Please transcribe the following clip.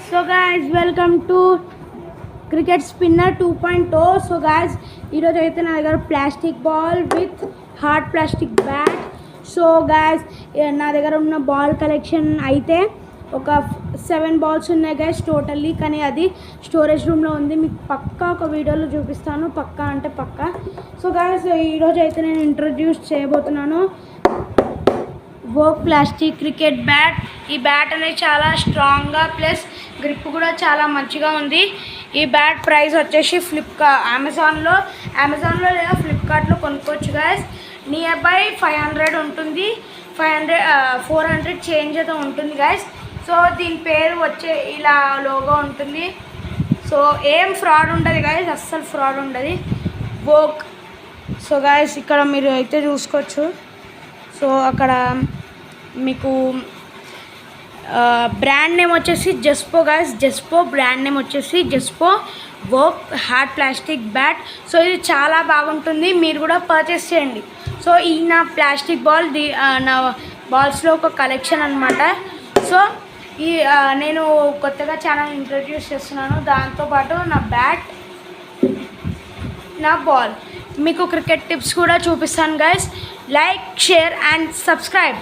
So guys, welcome to Cricket Spinner 2.0. So guys, ఈరోజు అయితే నా దగ్గర plastic ball with hard plastic bat. So guys, నా దగ్గర ఉన్న బాల్ కలెక్షన్ అయితే ఒక 7 balls ఉన్నాయి గైస్ టోటల్లీ. కానీ అది స్టోరేజ్ రూమ్లో ఉంది. మీకు పక్కా ఒక వీడియోలో చూపిస్తాను, పక్కా అంటే పక్కా. సో గాయస్, ఈరోజు అయితే నేను ఇంట్రొడ్యూస్ చేయబోతున్నాను వోక్ ప్లాస్టిక్ క్రికెట్ బ్యాట్. ఈ బ్యాట్ అనేది చాలా స్ట్రాంగ్గా ప్లస్ గ్రిప్ కూడా చాలా మంచిగా ఉంది. ఈ బ్యాట్ ప్రైస్ వచ్చేసి అమెజాన్లో లేదా ఫ్లిప్కార్ట్లో కొనుక్కోవచ్చు గాయస్. నియర్ బై 500 ఉంటుంది, 400 చేంజ్ అయితే ఉంటుంది గాయస్. సో దీని పేరు వచ్చే ఇలా లోగో ఉంటుంది. సో ఏం ఫ్రాడ్ ఉండదు గాయస్, అస్సలు ఫ్రాడ్ ఉండదు వోక్. సో గాయస్, ఇక్కడ మీరు అయితే చూసుకోవచ్చు. సో అక్కడ మీకు బ్రాండ్ నేమ్ వచ్చేసి Jaspo guys. Jaspo brand name వచ్చేసి జెస్పో వోక్ హార్డ్ ప్లాస్టిక్ బ్యాట్. సో ఇది చాలా బాగుంటుంది, మీరు కూడా పర్చేస్ చేయండి. సో ఈ నా ప్లాస్టిక్ బాల్ నా బాల్స్లో ఒక కలెక్షన్ అనమాట. సో ఈ నేను కొత్తగా ఛానల్ ఇంట్రడ్యూస్ చేస్తున్నాను. దాంతోపాటు నా బ్యాట్, నా బాల్, మీకు క్రికెట్ టిప్స్ కూడా చూపిస్తాను guys. Like, share and subscribe.